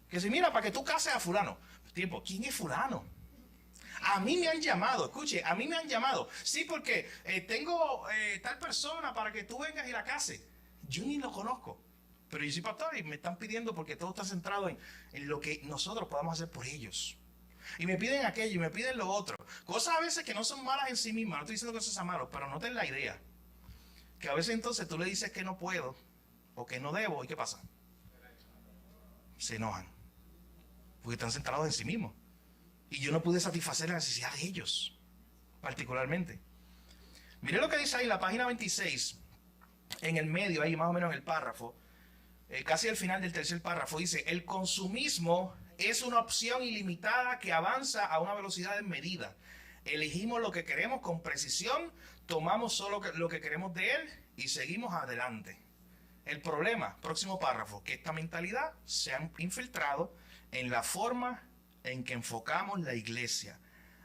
Que si mira, para que tú cases a fulano. Tiempo, ¿quién es fulano? A mí me han llamado, escuche, a mí me han llamado. Sí, porque tengo tal persona para que tú vengas y la cases. Yo ni lo conozco. Pero yo soy pastor y me están pidiendo porque todo está centrado en lo que nosotros podamos hacer por ellos. Y me piden aquello y me piden lo otro. Cosas a veces que no son malas en sí mismas. No estoy diciendo que eso sea malo, pero noten la idea. Que a veces entonces tú le dices que no puedo o que no debo. ¿Y qué pasa? Se enojan. Porque están centrados en sí mismos. Y yo no pude satisfacer la necesidad de ellos, particularmente. Mire lo que dice ahí en la página 26, en el medio, ahí más o menos en el párrafo, casi al final del tercer párrafo, dice, el consumismo es una opción ilimitada que avanza a una velocidad desmedida. Elegimos lo que queremos con precisión, tomamos solo lo que queremos de él y seguimos adelante. El problema, próximo párrafo, que esta mentalidad se ha infiltrado en la forma en que enfocamos la iglesia.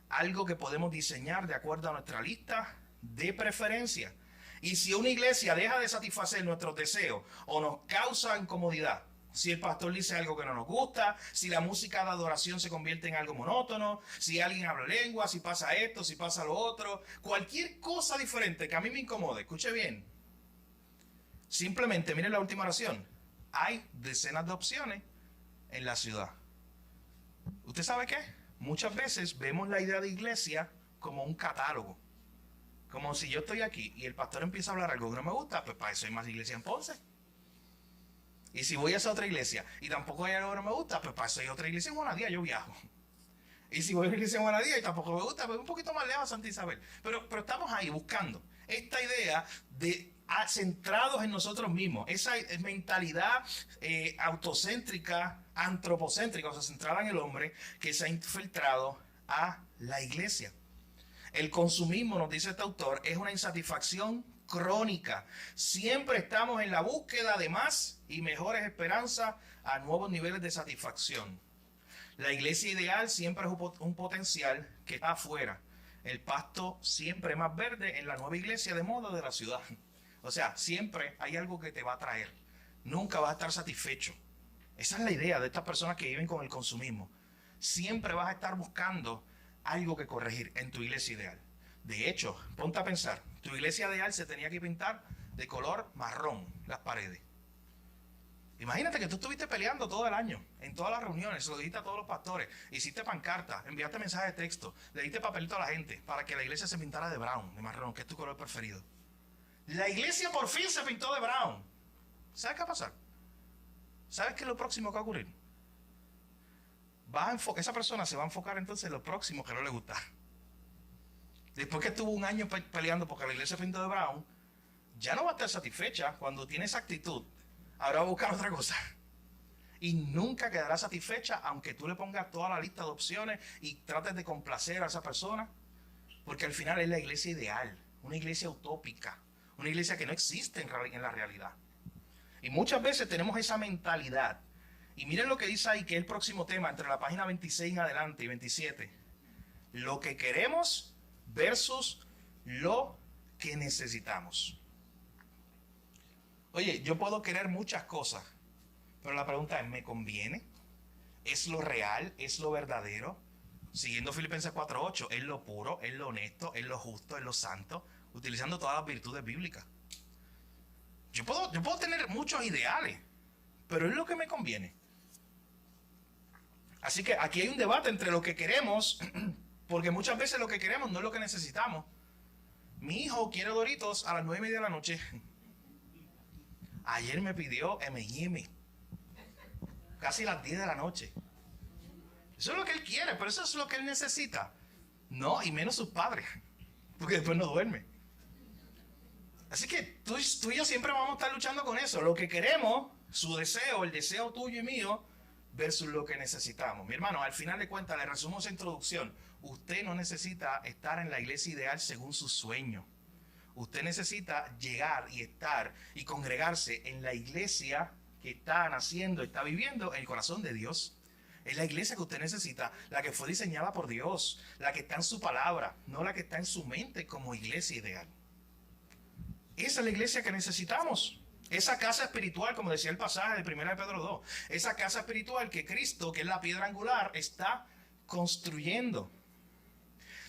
Algo que podemos diseñar de acuerdo a nuestra lista de preferencias. Y si una iglesia deja de satisfacer nuestros deseos o nos causa incomodidad, si el pastor dice algo que no nos gusta, si la música de adoración se convierte en algo monótono, si alguien habla lengua, si pasa esto, si pasa lo otro, cualquier cosa diferente que a mí me incomode, escuche bien. Simplemente miren la última oración. Hay decenas de opciones en la ciudad. ¿Usted sabe qué? Muchas veces vemos la idea de iglesia como un catálogo. Como si yo estoy aquí y el pastor empieza a hablar algo que no me gusta, pues para eso hay más iglesia en Ponce. Y si voy a esa otra iglesia y tampoco hay algo que no me gusta, pues para eso hay otra iglesia en Juanadía, yo viajo. Y si voy a una iglesia en Juanadía y tampoco me gusta, pues un poquito más lejos a Santa Isabel. Pero estamos ahí buscando esta idea de centrados en nosotros mismos, esa mentalidad autocéntrica, antropocéntrica, o sea, centrada en el hombre, que se ha infiltrado a la iglesia. El consumismo, nos dice este autor, es una insatisfacción crónica. Siempre estamos en la búsqueda de más y mejores esperanzas a nuevos niveles de satisfacción. La iglesia ideal siempre es un potencial que está afuera. El pasto siempre es más verde en la nueva iglesia de moda de la ciudad. O sea, siempre hay algo que te va a traer. Nunca vas a estar satisfecho. Esa es la idea de estas personas que viven con el consumismo. Siempre vas a estar buscando algo que corregir en tu iglesia ideal. De hecho, ponte a pensar, tu iglesia ideal se tenía que pintar de color marrón las paredes. Imagínate que tú estuviste peleando todo el año, en todas las reuniones, se lo dijiste a todos los pastores, hiciste pancartas, enviaste mensajes de texto, le diste papelito a la gente para que la iglesia se pintara de brown, de marrón, que es tu color preferido. La iglesia por fin se pintó de brown. ¿Sabes qué va a pasar? ¿Sabes qué es lo próximo que va a ocurrir? Esa persona se va a enfocar entonces en lo próximo que no le gusta. Después que estuvo un año peleando porque la iglesia se pintó de brown, ya no va a estar satisfecha cuando tiene esa actitud. Ahora va a buscar otra cosa. Y nunca quedará satisfecha aunque tú le pongas toda la lista de opciones y trates de complacer a esa persona. Porque al final es la iglesia ideal, una iglesia utópica, una iglesia que no existe en la realidad. Y muchas veces tenemos esa mentalidad. Y miren lo que dice ahí, que es el próximo tema, entre la página 26 en adelante y 27. Lo que queremos versus lo que necesitamos. Oye, yo puedo querer muchas cosas, pero la pregunta es, ¿me conviene? ¿Es lo real? ¿Es lo verdadero? Siguiendo Filipenses 4:8, ¿es lo puro? ¿Es lo honesto? ¿Es lo justo? ¿Es lo santo? Utilizando todas las virtudes bíblicas. Yo puedo tener muchos ideales, pero ¿es lo que me conviene? Así que aquí hay un debate entre lo que queremos, porque muchas veces lo que queremos no es lo que necesitamos. Mi hijo quiere Doritos a las 9:30 de la noche. Ayer me pidió M&M, casi las 10 de la noche. Eso es lo que él quiere, pero eso es lo que él necesita. No, y menos sus padres, porque después no duerme. Así que tú y yo siempre vamos a estar luchando con eso. Lo que queremos, su deseo, el deseo tuyo y mío, versus lo que necesitamos. Mi hermano, al final de cuentas, le resumo esa introducción. Usted no necesita estar en la iglesia ideal según su sueño. Usted necesita llegar y estar y congregarse en la iglesia que está naciendo, está viviendo en el corazón de Dios. Es la iglesia que usted necesita, la que fue diseñada por Dios, la que está en su palabra, no la que está en su mente como iglesia ideal. Esa es la iglesia que necesitamos. Esa casa espiritual, como decía el pasaje de 1 Pedro 2, esa casa espiritual que Cristo, que es la piedra angular, está construyendo.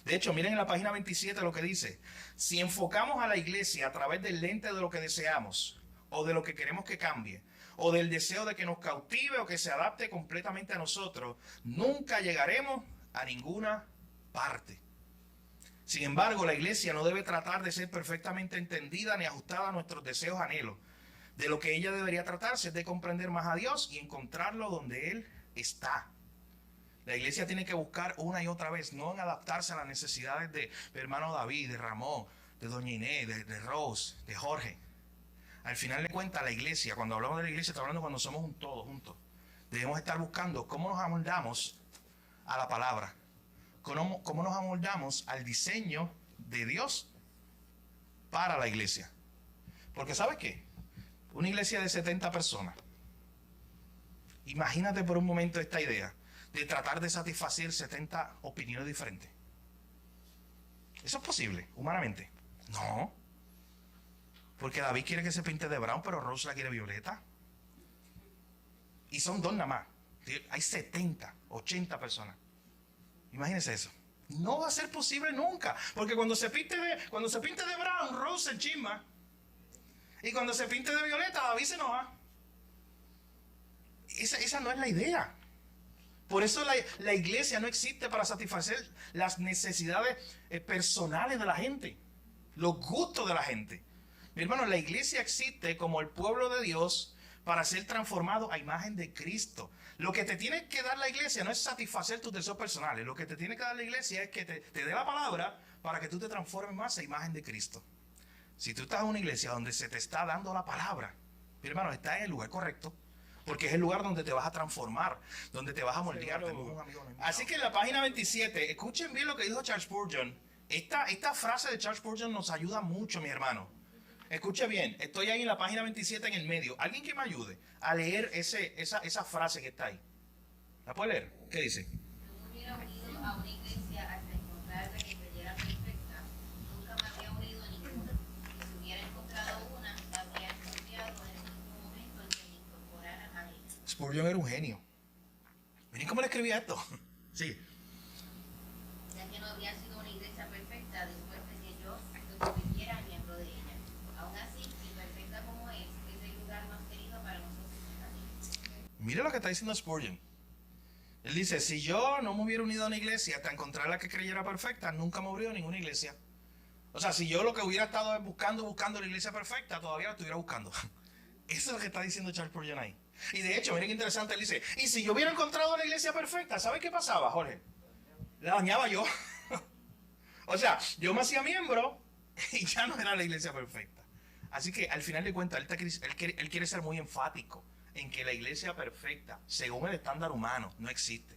De hecho, miren en la página 27 lo que dice. Si enfocamos a la iglesia a través del lente de lo que deseamos, o de lo que queremos que cambie, o del deseo de que nos cautive o que se adapte completamente a nosotros, nunca llegaremos a ninguna parte. Sin embargo, la iglesia no debe tratar de ser perfectamente entendida ni ajustada a nuestros deseos, anhelos. De lo que ella debería tratarse es de comprender más a Dios y encontrarlo donde Él está. La iglesia tiene que buscar una y otra vez, no en adaptarse a las necesidades de mi hermano David, de Ramón, de doña Inés, de Rose, de Jorge. Al final de cuentas, la iglesia, cuando hablamos de la iglesia, estamos hablando cuando somos un todo juntos. Debemos estar buscando cómo nos amoldamos a la palabra, cómo nos amoldamos al diseño de Dios para la iglesia. Porque ¿sabes qué? Una iglesia de 70 personas. Imagínate por un momento esta idea de tratar de satisfacer 70 opiniones diferentes. ¿Eso es posible, humanamente? No. Porque David quiere que se pinte de brown, pero Rose la quiere violeta. Y son dos nada más. Hay 70, 80 personas. Imagínense eso. No va a ser posible nunca. Porque cuando se pinte de brown, Rose se chisma. Y cuando se pinte de violeta, David se enoja. Esa no es la idea. Por eso la iglesia no existe para satisfacer las necesidades personales de la gente, los gustos de la gente. Mi hermano, la iglesia existe como el pueblo de Dios para ser transformado a imagen de Cristo. Lo que te tiene que dar la iglesia no es satisfacer tus deseos personales. Lo que te tiene que dar la iglesia es que te dé la palabra para que tú te transformes más a imagen de Cristo. Si tú estás en una iglesia donde se te está dando la palabra, mi hermano, estás en el lugar correcto. Porque es el lugar donde te vas a transformar, donde te vas a moldear. Así que en la página 27, escuchen bien lo que dijo Charles Spurgeon. Esta frase de Charles Spurgeon nos ayuda mucho, mi hermano. Escuche bien, estoy ahí en la página 27 en el medio. Alguien que me ayude a leer esa frase que está ahí. ¿La puede leer? ¿Qué dice? No me hubiera unido a una iglesia hasta encontrar la que creyera perfecta. Nunca me habría unido a ninguna. Si hubiera encontrado una, la habría estudiado en el mismo momento en que me incorporara a ella. Spurgeon era un genio. Miren cómo le escribía esto. Sí. Ya que no habría sido una iglesia perfecta después de que yo lo convirtiera en miembro de ella. Aún así, imperfecta como es el lugar más querido para nosotros en la vida. Mire lo que está diciendo Spurgeon. Él dice, si yo no me hubiera unido a una iglesia hasta encontrar la que creyera perfecta, nunca me hubiera unido a ninguna iglesia. O sea, si yo lo que hubiera estado buscando la iglesia perfecta, todavía la estuviera buscando. Eso es lo que está diciendo Charles Spurgeon ahí. Y de hecho, miren qué interesante, él dice, y si yo hubiera encontrado la iglesia perfecta, ¿sabe qué pasaba, Jorge? La dañaba yo. O sea, yo me hacía miembro y ya no era la iglesia perfecta. Así que al final de cuentas, él quiere ser muy enfático en que la iglesia perfecta, según el estándar humano, no existe.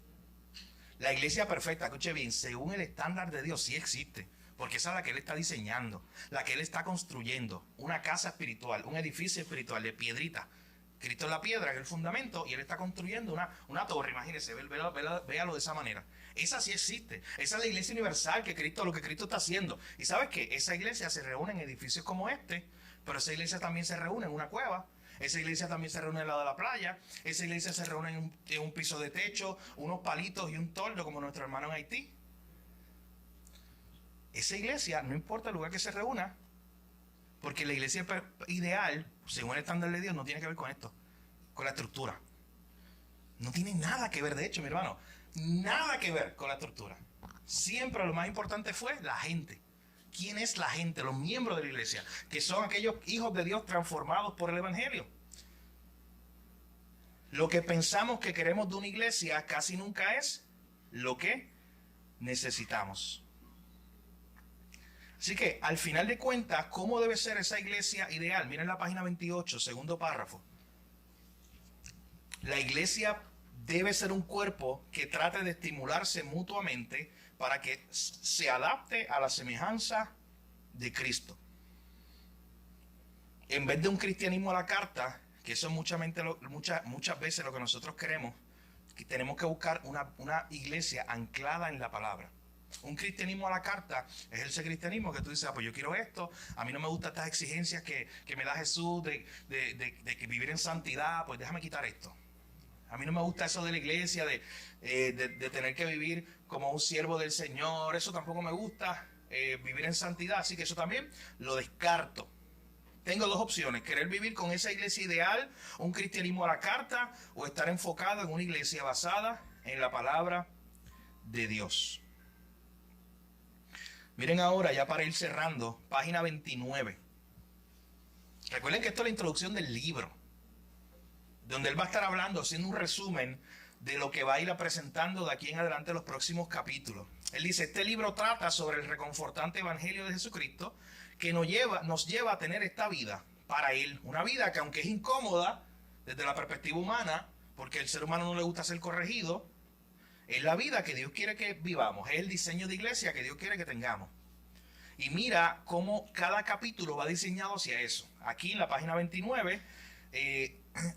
La iglesia perfecta, escuche bien, según el estándar de Dios sí existe. Porque esa es la que Él está diseñando, la que Él está construyendo. Una casa espiritual, un edificio espiritual de piedrita. Cristo es la piedra, que es el fundamento, y Él está construyendo una torre, imagínense, véalo de esa manera. Esa sí existe. Esa es la iglesia universal, lo que Cristo está haciendo. Y ¿sabes qué? Esa iglesia se reúne en edificios como este, pero esa iglesia también se reúne en una cueva. Esa iglesia también se reúne al lado de la playa. Esa iglesia se reúne en un piso de techo, unos palitos y un toldo, como nuestro hermano en Haití. Esa iglesia, no importa el lugar que se reúna, porque la iglesia ideal, según el estándar de Dios, no tiene que ver con esto, con la estructura. No tiene nada que ver, de hecho, mi hermano, nada que ver con la estructura. Siempre lo más importante fue la gente. ¿Quién es la gente? Los miembros de la iglesia, que son aquellos hijos de Dios transformados por el Evangelio. Lo que pensamos que queremos de una iglesia casi nunca es lo que necesitamos. Así que, al final de cuentas, ¿cómo debe ser esa iglesia ideal? Miren la página 28, segundo párrafo. La iglesia debe ser un cuerpo que trate de estimularse mutuamente para que se adapte a la semejanza de Cristo. En vez de un cristianismo a la carta, que eso es muchas veces lo que nosotros queremos, que tenemos que buscar una iglesia anclada en la palabra. Un cristianismo a la carta es ese cristianismo que tú dices, pues yo quiero esto, a mí no me gustan estas exigencias que me da Jesús de que vivir en santidad, pues déjame quitar esto. A mí no me gusta eso de la iglesia, de tener que vivir como un siervo del Señor, eso tampoco me gusta, vivir en santidad, así que eso también lo descarto. Tengo dos opciones, querer vivir con esa iglesia ideal, un cristianismo a la carta, o estar enfocado en una iglesia basada en la palabra de Dios. Miren ahora, ya para ir cerrando, página 29. Recuerden que esto es la introducción del libro, donde él va a estar hablando, haciendo un resumen de lo que va a ir presentando de aquí en adelante los próximos capítulos. Él dice, este libro trata sobre el reconfortante evangelio de Jesucristo, que nos lleva a tener esta vida para Él. Una vida que, aunque es incómoda desde la perspectiva humana, porque al ser humano no le gusta ser corregido, es la vida que Dios quiere que vivamos. Es el diseño de iglesia que Dios quiere que tengamos. Y mira cómo cada capítulo va diseñado hacia eso. Aquí en la página 29,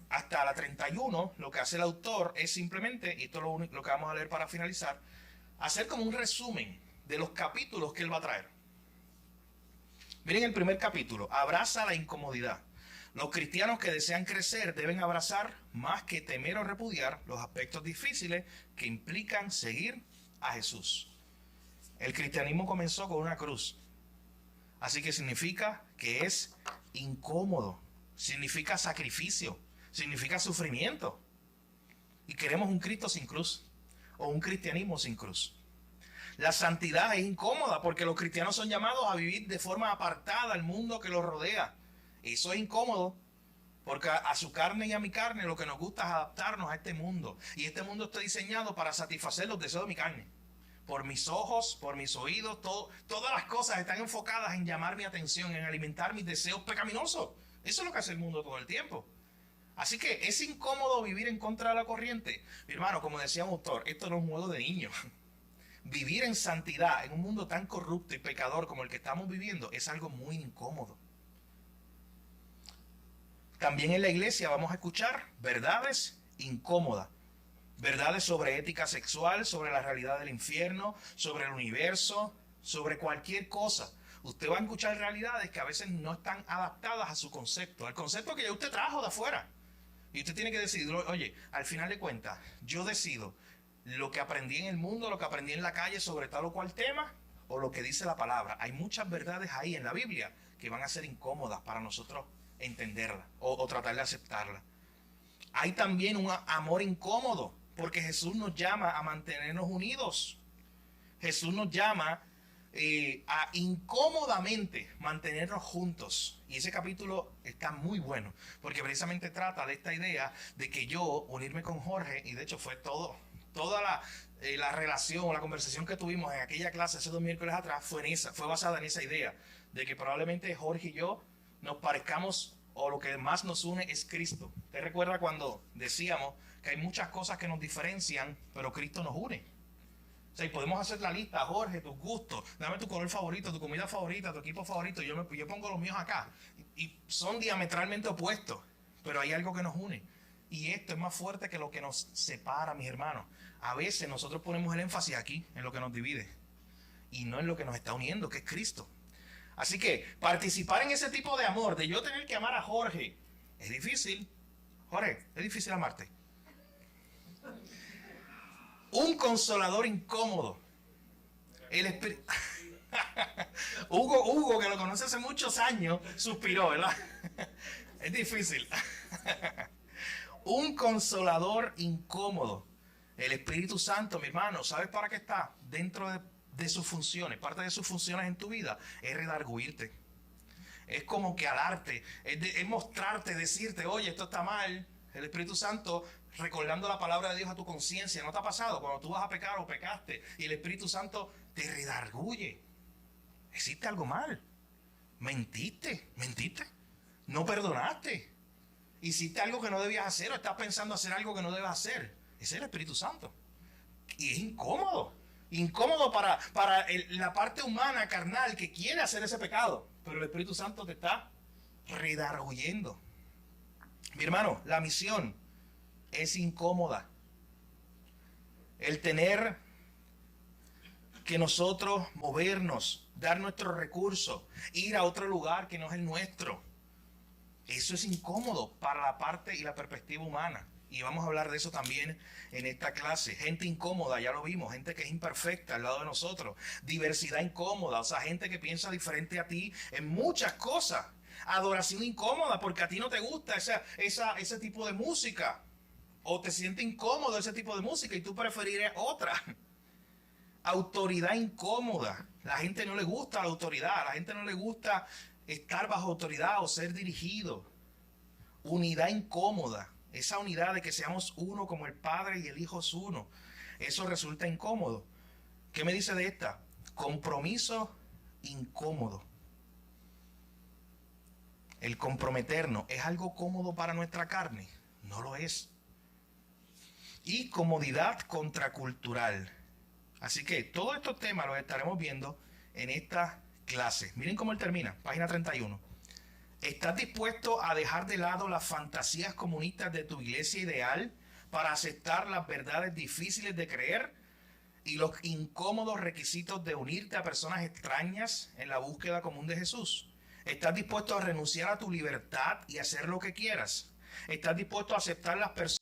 hasta la 31, lo que hace el autor es simplemente, y esto es lo que vamos a leer para finalizar, hacer como un resumen de los capítulos que él va a traer. Miren el primer capítulo, abraza la incomodidad. Los cristianos que desean crecer deben abrazar, más que temer o repudiar, los aspectos difíciles que implican seguir a Jesús. El cristianismo comenzó con una cruz. Así que significa que es incómodo, significa sacrificio, significa sufrimiento. Y queremos un Cristo sin cruz, o un cristianismo sin cruz. La santidad es incómoda porque los cristianos son llamados a vivir de forma apartada al mundo que los rodea. Eso es incómodo porque a su carne y a mi carne lo que nos gusta es adaptarnos a este mundo. Y este mundo está diseñado para satisfacer los deseos de mi carne. Por mis ojos, por mis oídos, todas las cosas están enfocadas en llamar mi atención, en alimentar mis deseos pecaminosos. Eso es lo que hace el mundo todo el tiempo. Así que es incómodo vivir en contra de la corriente. Mi hermano, como decía un autor, esto no es un juego de niños. Vivir en santidad en un mundo tan corrupto y pecador como el que estamos viviendo es algo muy incómodo. También en la iglesia vamos a escuchar verdades incómodas. Verdades sobre ética sexual, sobre la realidad del infierno, sobre el universo, sobre cualquier cosa. Usted va a escuchar realidades que a veces no están adaptadas a su concepto, al concepto que ya usted trajo de afuera. Y usted tiene que decidir, oye, al final de cuentas, yo decido lo que aprendí en el mundo, lo que aprendí en la calle sobre tal o cual tema, o lo que dice la palabra. Hay muchas verdades ahí en la Biblia que van a ser incómodas para nosotros entenderlas o tratar de aceptarlas. Hay también un amor incómodo, porque Jesús nos llama a mantenernos unidos. Jesús nos llama a incómodamente mantenernos juntos. Y ese capítulo está muy bueno, porque precisamente trata de esta idea de que yo unirme con Jorge, y de hecho fue toda la relación o la conversación que tuvimos en aquella clase hace 2 miércoles atrás fue basada en esa idea de que probablemente Jorge y yo nos parezcamos, o lo que más nos une es Cristo. ¿Te recuerda cuando decíamos que hay muchas cosas que nos diferencian, pero Cristo nos une? O sea, y podemos hacer la lista, Jorge, tus gustos, dame tu color favorito, tu comida favorita, tu equipo favorito, yo pongo los míos acá. Y son diametralmente opuestos, pero hay algo que nos une. Y esto es más fuerte que lo que nos separa, mis hermanos. A veces nosotros ponemos el énfasis aquí, en lo que nos divide, y no en lo que nos está uniendo, que es Cristo. Así que participar en ese tipo de amor, de yo tener que amar a Jorge, es difícil. Jorge, es difícil amarte. Un consolador incómodo. El espíritu. Hugo, que lo conoce hace muchos años, suspiró, ¿verdad? Es difícil. Un consolador incómodo. El Espíritu Santo, mi hermano, ¿sabes para qué está? Dentro de sus funciones, parte de sus funciones en tu vida es redarguirte. Es como que alarte, es mostrarte, decirte, oye, esto está mal. El Espíritu Santo recordando la palabra de Dios a tu conciencia. ¿No te ha pasado cuando tú vas a pecar o pecaste y el Espíritu Santo te redarguye? Hiciste algo mal. Mentiste. No perdonaste. Hiciste algo que no debías hacer o estás pensando hacer algo que no debes hacer. Ese es el Espíritu Santo. Y es incómodo. Incómodo para la parte humana, carnal, que quiere hacer ese pecado. Pero el Espíritu Santo te está redarguyendo. Mi hermano, la misión es incómoda. El tener que nosotros movernos, dar nuestros recursos, ir a otro lugar que no es el nuestro. Eso es incómodo para la parte y la perspectiva humana. Y vamos a hablar de eso también en esta clase. Gente incómoda, ya lo vimos. Gente que es imperfecta al lado de nosotros. Diversidad incómoda, o sea, gente que piensa diferente a ti en muchas cosas. Adoración incómoda porque a ti no te gusta ese tipo de música. O te sientes incómodo ese tipo de música y tú preferirías otra. Autoridad incómoda. La gente no le gusta la autoridad. A la gente no le gusta estar bajo autoridad o ser dirigido. Unidad incómoda. Esa unidad de que seamos uno como el Padre y el Hijo es uno. Eso resulta incómodo. ¿Qué me dice de esta? Compromiso incómodo. El comprometernos, ¿es algo cómodo para nuestra carne? No lo es. Y comodidad contracultural. Así que todos estos temas los estaremos viendo en esta clase. Miren cómo él termina, página 31. ¿Estás dispuesto a dejar de lado las fantasías comunistas de tu iglesia ideal para aceptar las verdades difíciles de creer y los incómodos requisitos de unirte a personas extrañas en la búsqueda común de Jesús? ¿Estás dispuesto a renunciar a tu libertad y hacer lo que quieras? ¿Estás dispuesto a aceptar las personas